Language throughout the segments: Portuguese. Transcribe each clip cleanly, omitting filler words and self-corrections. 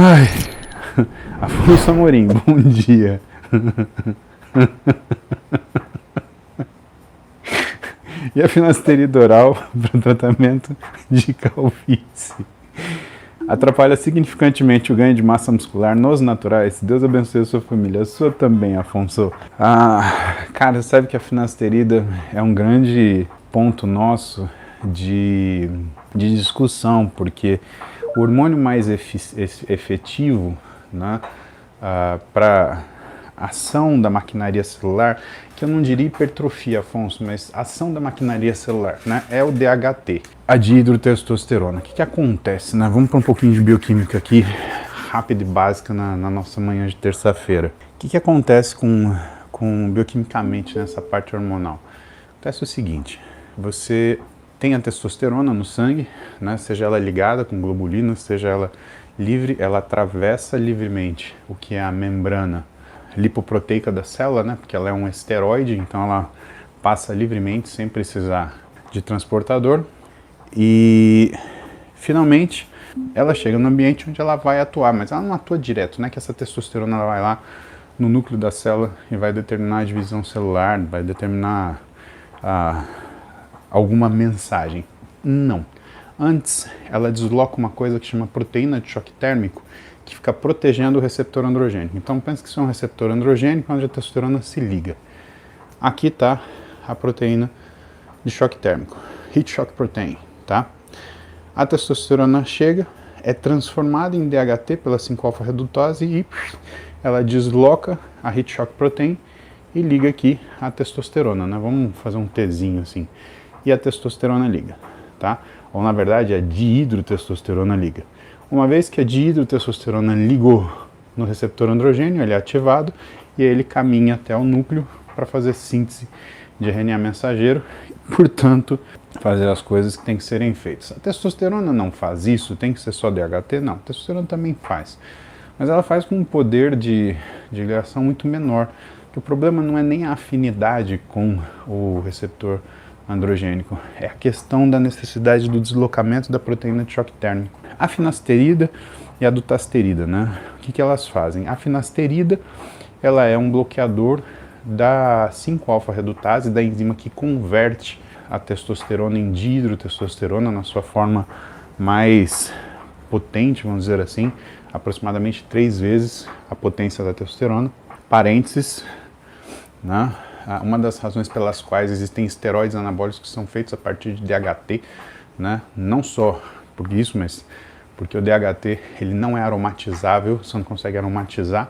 Ai, Afonso Amorim, bom dia. E a finasterida oral para tratamento de calvície atrapalha significantemente o ganho de massa muscular nos naturais. Deus abençoe a sua família, a sua também, Afonso. Cara, sabe que a finasterida é um grande ponto nosso de discussão, porque o hormônio mais efetivo, né, para ação da maquinaria celular, que eu não diria hipertrofia, Afonso, mas ação da maquinaria celular, né, é o DHT, a dihidrotestosterona. O que acontece, né? Vamos para um pouquinho de bioquímica aqui, rápida e básica na nossa manhã de terça-feira. O que acontece com bioquimicamente nessa parte hormonal? Acontece o seguinte: você tem a testosterona no sangue, né, seja ela ligada com globulina, seja ela livre, ela atravessa livremente o que é a membrana lipoproteica da célula, né, porque ela é um esteroide, então ela passa livremente sem precisar de transportador, e finalmente ela chega no ambiente onde ela vai atuar, mas ela não atua direto, né, que essa testosterona ela vai lá no núcleo da célula e vai determinar a divisão celular, vai determinar alguma mensagem. Não. Antes, ela desloca uma coisa que chama proteína de choque térmico, que fica protegendo o receptor androgênico. Então, pense que isso é um receptor androgênico onde a testosterona se liga. Aqui está a proteína de choque térmico, heat shock protein, tá? A testosterona chega, é transformada em DHT pela 5-alfa-redutase e ela desloca a heat shock protein e liga aqui a testosterona, né? Vamos fazer um Tzinho assim. E a testosterona liga, tá? Ou na verdade a dihidrotestosterona liga. Uma vez que a dihidrotestosterona ligou no receptor androgênio, ele é ativado e ele caminha até o núcleo para fazer síntese de RNA mensageiro e, portanto, fazer as coisas que têm que serem feitas. A testosterona não faz isso, tem que ser só DHT? Não, a testosterona também faz. Mas ela faz com um poder de ligação muito menor, que o problema não é nem a afinidade com o receptor androgênico, é a questão da necessidade do deslocamento da proteína de choque térmico. A finasterida e a dutasterida, né? O que elas fazem? A finasterida, ela é um bloqueador da 5-alfa-redutase, da enzima que converte a testosterona em dihidrotestosterona na sua forma mais potente, vamos dizer assim, aproximadamente 3 vezes a potência da testosterona. Parênteses, né? Uma das razões pelas quais existem esteroides anabólicos que são feitos a partir de DHT, né? Não só por isso, mas porque o DHT ele não é aromatizável, você não consegue aromatizar,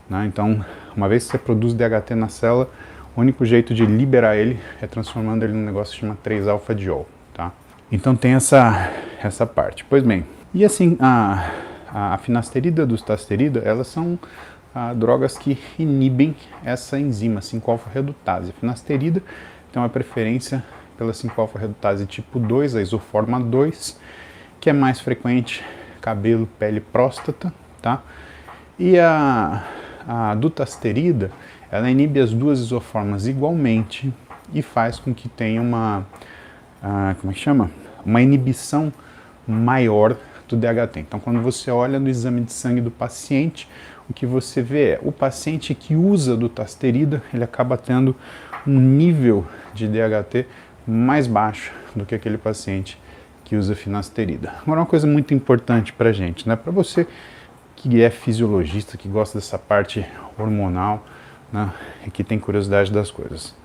né? Então, uma vez que você produz DHT na célula, o único jeito de liberar ele é transformando ele num negócio que chama 3-alfa-diol, tá? Então tem essa parte. Pois bem, e assim, a finasterida e a dutasterida, elas são drogas que inibem essa enzima 5-alfa-redutase. A finasterida tem uma preferência pela 5-alfa-redutase tipo 2, a isoforma 2, que é mais frequente cabelo, pele, próstata, tá? E a dutasterida, ela inibe as duas isoformas igualmente e faz com que tenha uma inibição maior do DHT. Então, quando você olha no exame de sangue do paciente, o que você vê é o paciente que usa dutasterida, ele acaba tendo um nível de DHT mais baixo do que aquele paciente que usa finasterida. Agora, uma coisa muito importante para a gente, né? Para você que é fisiologista, que gosta dessa parte hormonal, né, e que tem curiosidade das coisas.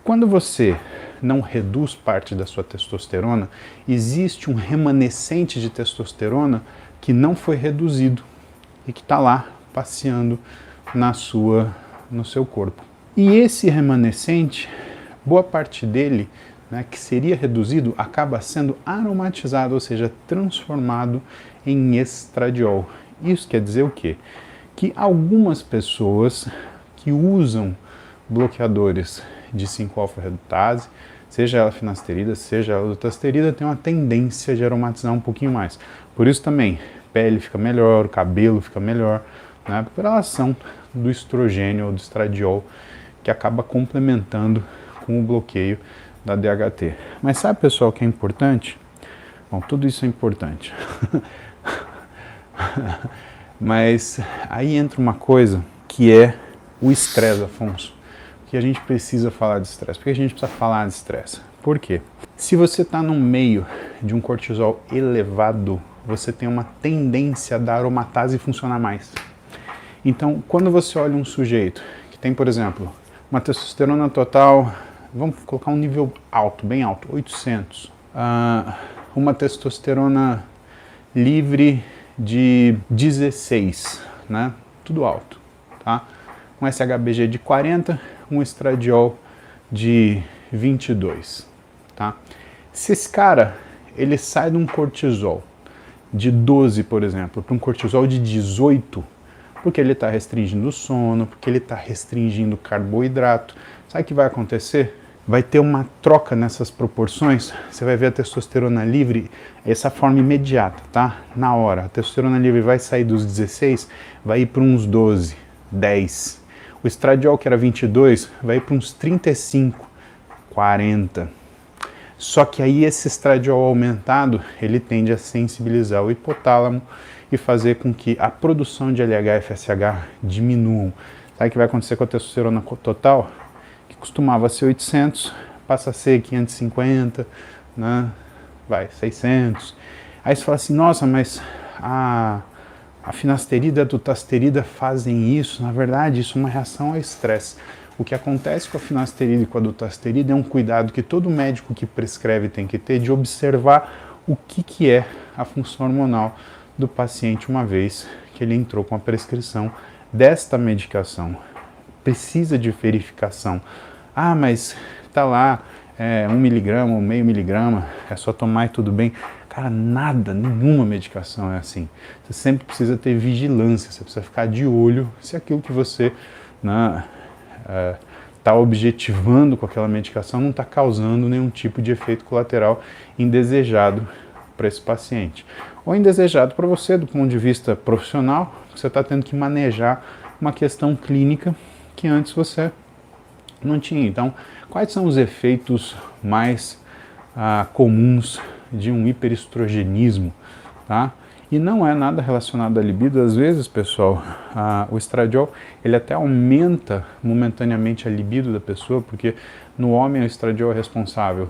Quando você não reduz parte da sua testosterona, existe um remanescente de testosterona que não foi reduzido e que está lá passeando no seu corpo. E esse remanescente, boa parte dele, né, que seria reduzido, acaba sendo aromatizado, ou seja, transformado em estradiol. Isso quer dizer o quê? Que algumas pessoas que usam bloqueadores de 5-alfa-redutase, seja ela finasterida, seja ela dutasterida, tem uma tendência de aromatizar um pouquinho mais. Por isso também, pele fica melhor, o cabelo fica melhor, né, pela ação do estrogênio ou do estradiol, que acaba complementando com o bloqueio da DHT. Mas sabe, pessoal, o que é importante? Bom, tudo isso é importante. Mas aí entra uma coisa que é o estresse, Afonso. Que a gente precisa falar de estresse. Por que a gente precisa falar de estresse? Por quê? Se você está no meio de um cortisol elevado, você tem uma tendência da aromatase funcionar mais. Então, quando você olha um sujeito que tem, por exemplo, uma testosterona total, vamos colocar um nível alto, bem alto, 800. Uma testosterona livre de 16, né? Tudo alto, tá? Um SHBG de 40, um estradiol de 22, tá? Se esse cara, ele sai de um cortisol de 12, por exemplo, para um cortisol de 18, porque ele está restringindo o sono, porque ele está restringindo o carboidrato, sabe o que vai acontecer? Vai ter uma troca nessas proporções, você vai ver a testosterona livre, essa forma imediata, tá? Na hora, a testosterona livre vai sair dos 16, vai ir para uns 12, 10. O estradiol, que era 22, vai ir para uns 35, 40. Só que aí esse estradiol aumentado, ele tende a sensibilizar o hipotálamo e fazer com que a produção de LH e FSH diminuam. Sabe o que vai acontecer com a testosterona total? Que costumava ser 800, passa a ser 550, né? Vai, 600. Aí você fala assim, nossa, mas a finasterida e a dutasterida fazem isso. Na verdade, isso é uma reação ao estresse. O que acontece com a finasterida e com a dutasterida é um cuidado que todo médico que prescreve tem que ter de observar o que é a função hormonal do paciente uma vez que ele entrou com a prescrição desta medicação. Precisa de verificação. Ah, mas tá lá, 1 miligrama ou meio miligrama, é só tomar e tudo bem. Cara, nada, nenhuma medicação é assim. Você sempre precisa ter vigilância, você precisa ficar de olho se aquilo que você está objetivando com aquela medicação não está causando nenhum tipo de efeito colateral indesejado para esse paciente. Ou indesejado para você do ponto de vista profissional, você está tendo que manejar uma questão clínica que antes você não tinha. Então, quais são os efeitos mais comuns de um hiperestrogenismo, tá? E não é nada relacionado à libido. Às vezes, pessoal, o estradiol, ele até aumenta momentaneamente a libido da pessoa, porque no homem o estradiol é responsável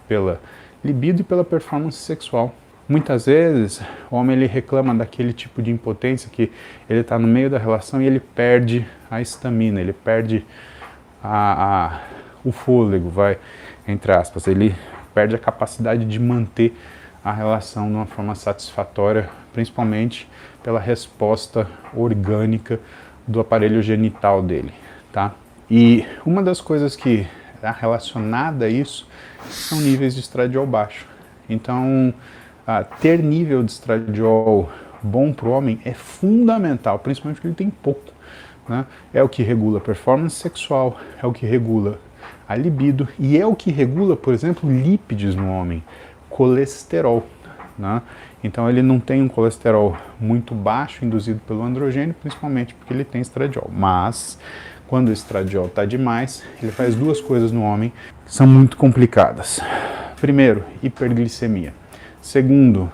pela libido e pela performance sexual. Muitas vezes, o homem ele reclama daquele tipo de impotência que ele está no meio da relação e ele perde a estamina, ele perde o fôlego, vai, entre aspas, ele perde a capacidade de manter a relação de uma forma satisfatória, principalmente pela resposta orgânica do aparelho genital dele, tá? E uma das coisas que é relacionada a isso são níveis de estradiol baixo. Então, ter nível de estradiol bom para o homem é fundamental, principalmente porque ele tem pouco, né? É o que regula a performance sexual, é o que regula a libido e é o que regula, por exemplo, lípides no homem, colesterol, né? Então ele não tem um colesterol muito baixo induzido pelo androgênio, principalmente porque ele tem estradiol. Mas quando o estradiol está demais, ele faz duas coisas no homem que são muito complicadas. Primeiro, hiperglicemia. Segundo,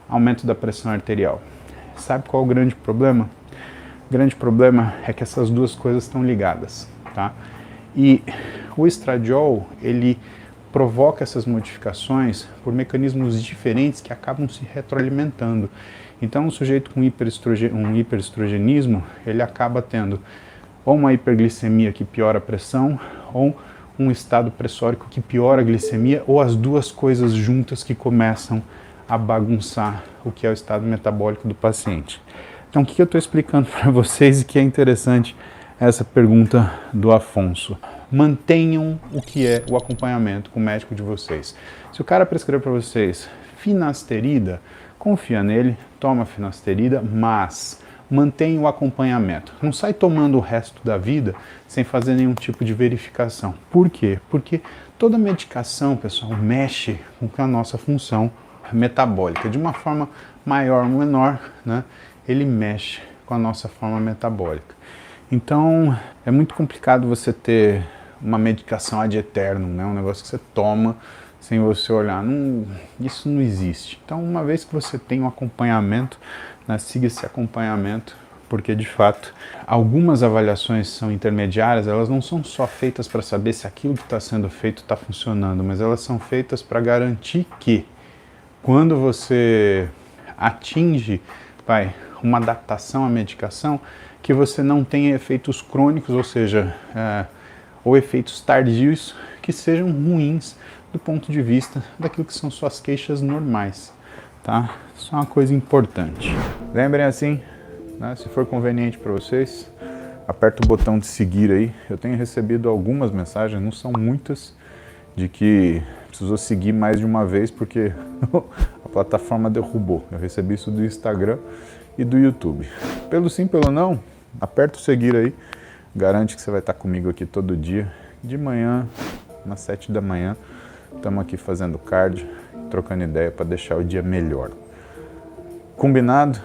aumento da pressão arterial. Sabe qual é o grande problema? O grande problema é que essas duas coisas estão ligadas, tá? E o estradiol, ele provoca essas modificações por mecanismos diferentes que acabam se retroalimentando. Então, um sujeito com hiperestrogenismo, ele acaba tendo ou uma hiperglicemia que piora a pressão, ou um estado pressórico que piora a glicemia, ou as duas coisas juntas que começam a bagunçar o que é o estado metabólico do paciente. Então, o que eu estou explicando para vocês e que é interessante essa pergunta do Afonso. Mantenham o que é o acompanhamento com o médico de vocês. Se o cara prescrever para vocês finasterida, confia nele, toma finasterida, mas mantenha o acompanhamento. Não sai tomando o resto da vida sem fazer nenhum tipo de verificação. Por quê? Porque toda medicação, pessoal, mexe com a nossa função metabólica. De uma forma maior ou menor, né? Ele mexe com a nossa forma metabólica. Então, é muito complicado você ter uma medicação ad eternum, né? Um negócio que você toma sem você olhar. Isso não existe. Então, uma vez que você tem um acompanhamento, né? Siga esse acompanhamento, porque de fato algumas avaliações são intermediárias, elas não são só feitas para saber se aquilo que está sendo feito está funcionando, mas elas são feitas para garantir que quando você atinge uma adaptação à medicação, que você não tenha efeitos crônicos, ou seja, ou efeitos tardios que sejam ruins do ponto de vista daquilo que são suas queixas normais, tá? Isso é uma coisa importante. Lembrem assim, né, se for conveniente para vocês, aperta o botão de seguir aí. Eu tenho recebido algumas mensagens, não são muitas, de que precisou seguir mais de uma vez porque a plataforma derrubou. Eu recebi isso do Instagram e do YouTube. Pelo sim, pelo não, aperta o seguir aí. Garante que você vai estar comigo aqui todo dia, de manhã, às 7 da manhã. Estamos aqui fazendo cardio, trocando ideia para deixar o dia melhor. Combinado?